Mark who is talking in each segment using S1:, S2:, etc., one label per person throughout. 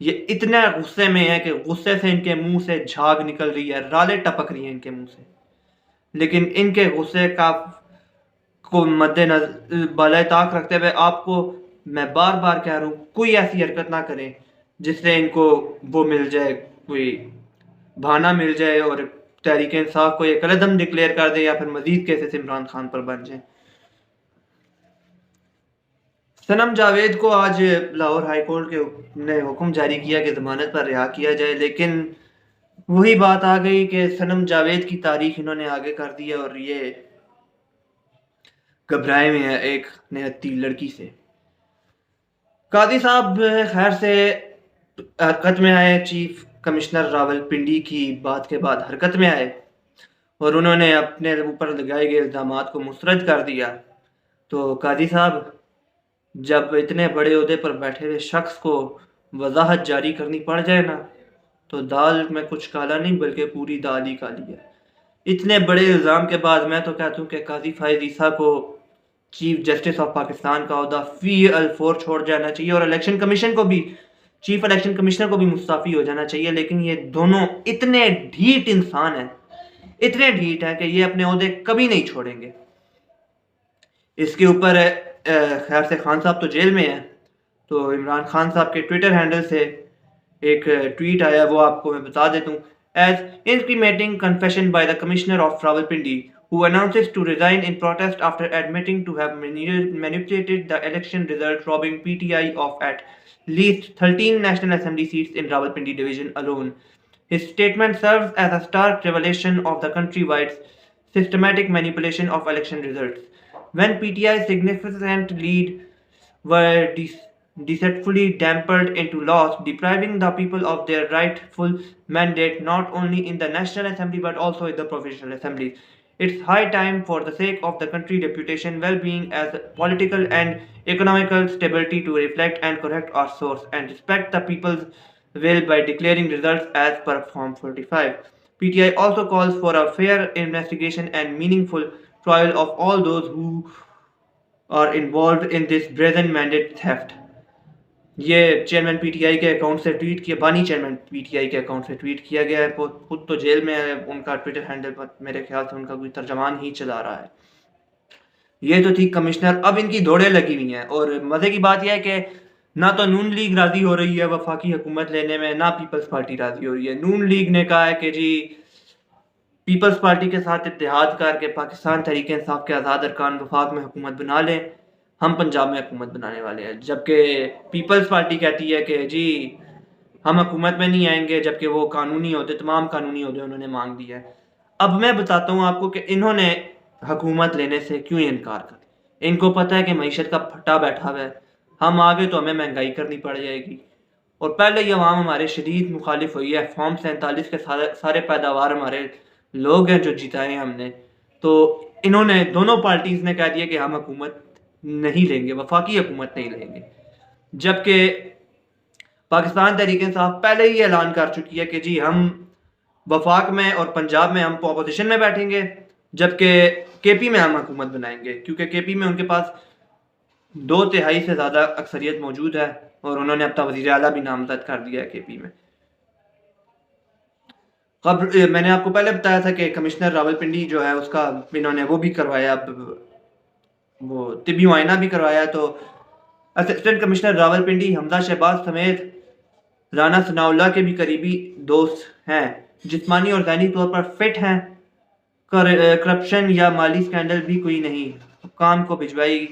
S1: یہ اتنے غصے میں ہے کہ غصے سے ان کے منہ سے جھاگ نکل رہی ہے، رالیں ٹپک رہی ہیں ان کے منہ سے، لیکن ان کے غصے کو مد نظر بالائے طاق رکھتے ہوئے آپ کو میں بار بار کہہ رہا ہوں کوئی ایسی حرکت نہ کریں جس سے ان کو وہ مل جائے، کوئی بہانہ مل جائے اور تحریک انصاف کو یہ قلعدم ڈکلیئر کر دے یا پھر مزید کیسز عمران خان پر بن جائیں۔ صنم جاوید کو آج لاہور ہائی کورٹ نے حکم جاری کیا کہ ضمانت پر رہا کیا جائے، لیکن وہی بات آ گئی کہ صنم جاوید کی تاریخ انہوں نے آگے کر دی ہے اور یہ گھبرائے میں ہے ایک نہتی لڑکی سے۔ قاضی صاحب خیر سے حرکت میں آئے، چیف کمشنر راول پنڈی کی بات کے بعد حرکت میں آئے اور انہوں نے اپنے اوپر لگائے گئے الزامات کو مسترد کر دیا۔ تو قاضی صاحب جب اتنے بڑے عہدے پر بیٹھے ہوئے شخص کو وضاحت جاری کرنی پڑ جائے نا تو دال میں کچھ کالا نہیں بلکہ پوری دال ہی کالی ہے۔ اتنے بڑے الزام کے بعد میں تو کہتا ہوں کہ قاضی فائز عیسیٰ کو چیف جسٹس آف پاکستان کا عہدہ فی الفور چھوڑ جانا چاہیے اور الیکشن کمیشن کو بھی، چیف الیکشن کمشنر کو بھی مستعفی ہو جانا چاہیے، لیکن یہ دونوں اتنے ڈھیٹ انسان ہیں، اتنے ڈھیٹ ہیں کہ یہ اپنے عہدے کبھی نہیں چھوڑیں گے۔ اس کے اوپر خیر سے خان صاحب تو جیل میں ہیں، تو عمران خان صاحب کے ٹویٹر ہینڈل سے ایک ٹویٹ آیا، وہ آپ کو میں بتا دیتا ہوں۔ As incriminating confession by the Commissioner of Rawalpindi, who announces to resign in protest after admitting to have manipulated the election result, robbing PTI of at least 13 National Assembly seats in Rawalpindi division alone. His statement serves as a stark revelation of the countrywide systematic manipulation of election results. When PTI's significant lead were deceitfully dampened into loss, depriving the people of their rightful mandate not only in the National Assembly but also in the provincial assemblies. It's high time, for the sake of the country's reputation, well-being, as political and economical stability, to reflect and correct our source and respect the people's will by declaring results as per Form 45. PTI also calls for a fair investigation and meaningful trial of all those who are involved in this brazen mandate theft. یہ chairman P T I کے account سے tweet کیا، بانی chairman P T I کے account سے tweet کیا گیا ہے، خود تو جیل میں ہے، ان کا ٹویٹر ہینڈل پر میرے خیال سے ان کا کوئی ترجمان ہی چلا رہا ہے۔ یہ تو تھی کمشنر، اب ان کی دوڑیں لگی ہوئی ہیں، اور مزے کی بات یہ ہے کہ نہ تو نون لیگ راضی ہو رہی ہے وفاقی حکومت لینے میں، نہ پیپلز پارٹی راضی ہو رہی ہے۔ نون لیگ نے کہا ہے کہ جی پیپلز پارٹی کے ساتھ اتحاد کر کے پاکستان تحریک انصاف کے آزاد ارکان وفاق میں حکومت بنا لیں، ہم پنجاب میں حکومت بنانے والے ہیں، جبکہ پیپلز پارٹی کہتی ہے کہ جی ہم حکومت میں نہیں آئیں گے، جبکہ وہ قانونی عہدے، تمام قانونی عہدے انہوں نے مانگ دی ہے۔ اب میں بتاتا ہوں آپ کو کہ انہوں نے حکومت لینے سے کیوں انکار کر دیا۔ ان کو پتہ ہے کہ معیشت کا پھٹا بیٹھا ہوا ہے، ہم آگے تو ہمیں مہنگائی کرنی پڑ جائے گی، اور پہلے ہی عوام ہمارے شدید مخالف ہوئی ہے، فارم 47 کے سارے پیداوار ہمارے لوگ ہیں جو جتائے ہم نے، تو انہوں نے دونوں پارٹیز نے کہہ دیا کہ ہم حکومت نہیں لیں گے، وفاقی حکومت نہیں لیں گے، جبکہ پاکستان تحریک انصاف پہلے ہی اعلان کر چکی ہے کہ جی ہم وفاق میں اور پنجاب میں ہم اپوزیشن میں بیٹھیں گے، جبکہ کے پی میں ہم حکومت بنائیں گے، کیونکہ کے پی میں ان کے پاس 2/3 سے زیادہ اکثریت موجود ہے اور انہوں نے اپنا وزیر اعلیٰ بھی نامزد کر دیا ہے کے پی میں۔ میں نے آپ کو پہلے بتایا تھا کہ کمشنر راولپنڈی جو ہے اس کا انہوں نے وہ بھی کروایا، وہ طبی معائنہ بھی کروایا، تو اسسٹنٹ کمشنر راولپنڈی حمزہ شہباز سمیت رانا ثناء اللہ کے بھی قریبی دوست ہیں، جسمانی اور ذہنی طور پر فٹ ہیں، کرپشن یا مالی سکینڈل بھی کوئی نہیں، حکام کو بھجوائی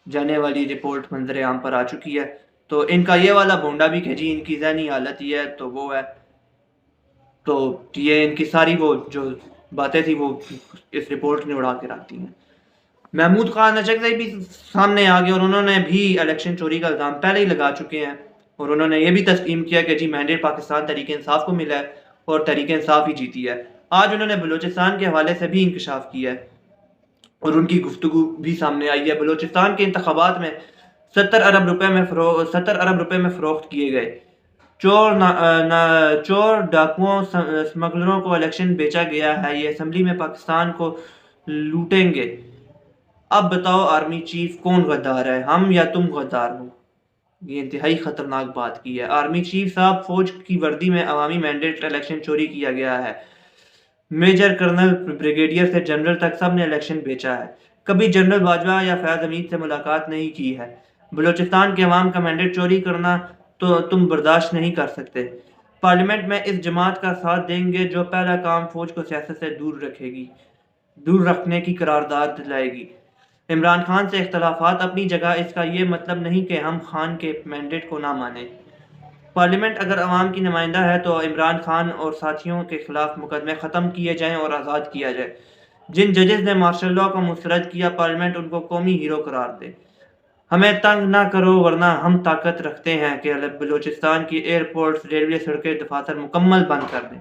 S1: جانے والی رپورٹ منظر عام پر آ چکی ہے، تو ان کا یہ والا بونڈا بھی کہ جی ان کی ذہنی حالت یہ ہے تو وہ ہے، تو یہ ان کی ساری وہ جو باتیں تھی وہ اس رپورٹ نے اڑا کے رکھ دی ہیں۔ محمود خان اچکزئی بھی سامنے آ گئے اور انہوں نے بھی الیکشن چوری کا الزام پہلے ہی لگا چکے ہیں، اور انہوں نے یہ بھی تسلیم کیا کہ جی مینڈیٹ پاکستان تحریک انصاف کو ملا ہے اور تحریک انصاف ہی جیتی ہے۔ آج انہوں نے بلوچستان کے حوالے سے بھی انکشاف کیا ہے اور ان کی گفتگو بھی سامنے آئی ہے۔ بلوچستان کے انتخابات میں 70 ارب روپے میں فروخت کیے گئے، چور ڈاکوؤں سمگلروں کو الیکشن بیچا گیا ہے، یہ اسمبلی میں پاکستان کو لوٹیں گے۔ اب بتاؤ آرمی چیف کون غدار ہے، ہم یا تم غدار ہو؟ یہ انتہائی خطرناک بات کی ہے۔ آرمی چیف صاحب، فوج کی وردی میں عوامی مینڈیٹ الیکشن چوری کیا گیا ہے۔ میجر کرنل بریگیڈیئر سے جنرل تک سب نے الیکشن بیچا ہے۔ کبھی جنرل باجوہ یا فیاض حمید سے ملاقات نہیں کی ہے۔ بلوچستان کے عوام کا مینڈیٹ چوری کرنا تو تم برداشت نہیں کر سکتے۔ پارلیمنٹ میں اس جماعت کا ساتھ دیں گے جو پہلا کام فوج کو سیاست سے دور رکھنے کی قرارداد لائے گی۔ عمران خان سے اختلافات اپنی جگہ، اس کا یہ مطلب نہیں کہ ہم خان کے مینڈیٹ کو نہ مانیں۔ پارلیمنٹ اگر عوام کی نمائندہ ہے تو عمران خان اور ساتھیوں کے خلاف مقدمے ختم کیے جائیں اور آزاد کیا جائے۔ جن ججز نے مارشل لاء کو مسترد کیا، پارلیمنٹ ان کو قومی ہیرو قرار دے۔ ہمیں تنگ نہ کرو ورنہ ہم طاقت رکھتے ہیں کہ بلوچستان کی ایئرپورٹس، ریلوے، سڑکیں، دفاتر مکمل بند کر دیں۔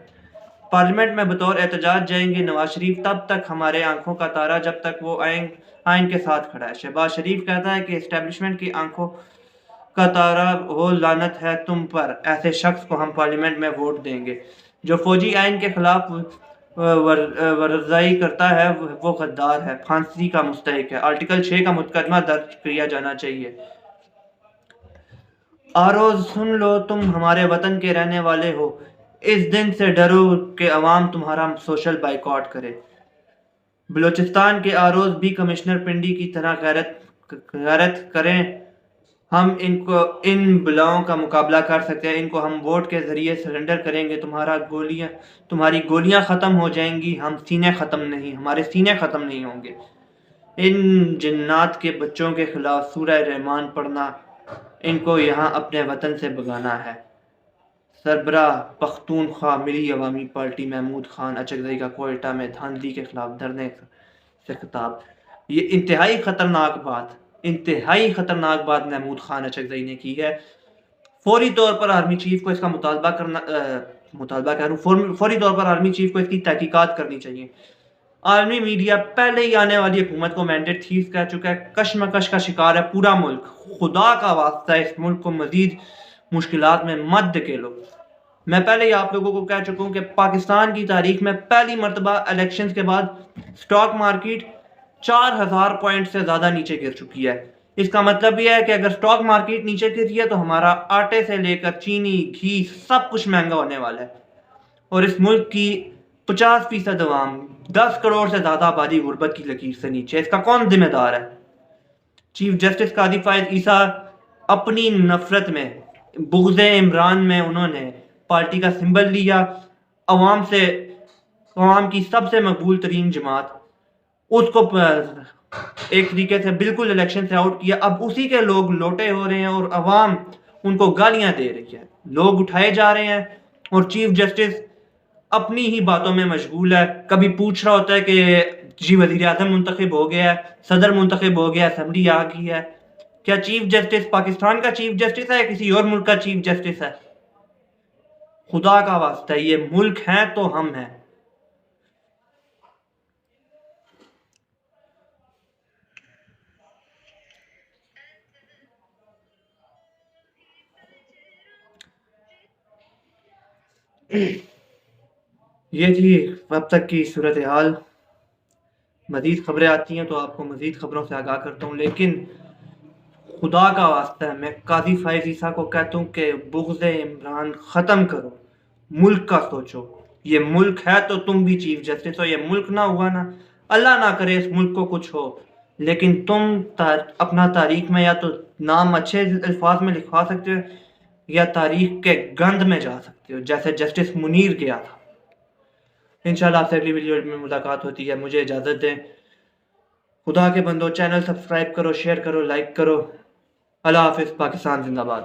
S1: پارلیمنٹ میں بطور احتجاج جائیں گے نواز شریف، تب تک ہمارے آنکھوں کا تارا جب تک وہ آئین کے ساتھ کھڑا ہے۔ شہباز شریف کہتا ہے کہ اسٹیبلشمنٹ کی آنکھوں کا تارا ہو، لعنت ہے تم پر، ایسے شخص کو ہم پارلیمنٹ میں ووٹ دیں گے۔ جو فوجی آئین کے خلاف ورزائی کرتا ہے وہ غدار ہے، پھانسی کا مستحق ہے۔ آرٹیکل 6 کا مقدمہ درج کیا جانا چاہیے۔ آروز سن لو، تم ہمارے وطن کے رہنے والے ہو، اس دن سے ڈرو کہ عوام تمہارا سوشل بائیکاٹ کرے۔ بلوچستان کے آروز بھی کمشنر پنڈی کی طرح غیرت کریں۔ ہم ان بلاؤں کا مقابلہ کر سکتے ہیں، ان کو ہم ووٹ کے ذریعے سرنڈر کریں گے۔ تمہاری گولیاں ختم ہو جائیں گی، ہمارے سینے ختم نہیں ہوں گے۔ ان جنات کے بچوں کے خلاف سورہ رحمان پڑھنا، ان کو یہاں اپنے وطن سے بھگانا ہے۔ سربراہ پختونخوا ملی عوامی پارٹی محمود خان اچکزئی کا کوئٹہ میں دھاندلی کے خلاف دھرنے سے خطاب۔ یہ انتہائی خطرناک بات محمود خان اچکزئی نے کی ہے۔ فوری طور پر آرمی چیف کو اس کا فوری طور پر آرمی چیف کو اس کی تحقیقات کرنی چاہیے۔ عالمی میڈیا پہلے ہی آنے والی حکومت کو مینڈیٹ تھیف کہہ چکا ہے۔ کشمکش کا شکار ہے پورا ملک۔ خدا کا واسطہ اس ملک کو مزید مشکلات میں مت دھکیلو۔ میں پہلے ہی آپ لوگوں کو کہہ چکا ہوں کہ پاکستان کی تاریخ میں پہلی مرتبہ الیکشنز کے بعد سٹاک مارکیٹ 4000 پوائنٹ سے زیادہ نیچے گر چکی ہے۔ اس کا مطلب یہ ہے کہ اگر سٹاک مارکیٹ نیچے گری ہے تو ہمارا آٹے سے لے کر چینی، گھی سب کچھ مہنگا ہونے والا ہے، اور اس ملک کی 50% عوام، 10 کروڑ سے زیادہ آبادی غربت کی لکیر سے نیچے۔ اس کا کون ذمہ دار ہے؟ چیف جسٹس قاضی فائز عیسیٰ اپنی نفرت میں، بغض عمران میں انہوں نے پارٹی کا سمبل لیا، عوام کی سب سے مقبول ترین جماعت، اس کو ایک طریقے سے بالکل الیکشن سے آؤٹ کیا۔ اب اسی کے لوگ لوٹے ہو رہے ہیں اور عوام ان کو گالیاں دے رہی ہے، لوگ اٹھائے جا رہے ہیں، اور چیف جسٹس اپنی ہی باتوں میں مشغول ہے۔ کبھی پوچھ رہا ہوتا ہے کہ جی وزیر اعظم منتخب ہو گیا ہے، صدر منتخب ہو گیا ہے، اسمبلی آ گئی ہے۔ کیا چیف جسٹس پاکستان کا چیف جسٹس ہے یا کسی اور ملک کا چیف جسٹس ہے؟ خدا کا واسطہ، یہ ملک ہے تو ہم ہیں۔ یہ تھی اب تک کی صورتحال۔ مزید خبریں آتی ہیں تو آپ کو مزید خبروں سے آگاہ کرتا ہوں، لیکن خدا کا واسطہ ہے، میں قاضی فائز عیسیٰ کو کہتا ہوں کہ بغض عمران ختم کرو، ملک کا سوچو۔ یہ ملک ہے تو تم بھی چیف جسٹس ہو، یہ ملک نہ ہوا نا، اللہ نہ کرے اس ملک کو کچھ ہو، لیکن تم اپنا تاریخ میں یا تو نام اچھے الفاظ میں لکھوا سکتے ہو یا تاریخ کے گند میں جا سکتے ہو، جیسے جسٹس منیر گیا تھا۔ انشاءاللہ آپ سے اگلی ویڈیو میں ملاقات ہوتی ہے، مجھے اجازت دیں۔ خدا کے بندو، چینل سبسکرائب کرو، شیئر کرو، لائک کرو۔ اللہ حافظ، پاکستان زندہ باد۔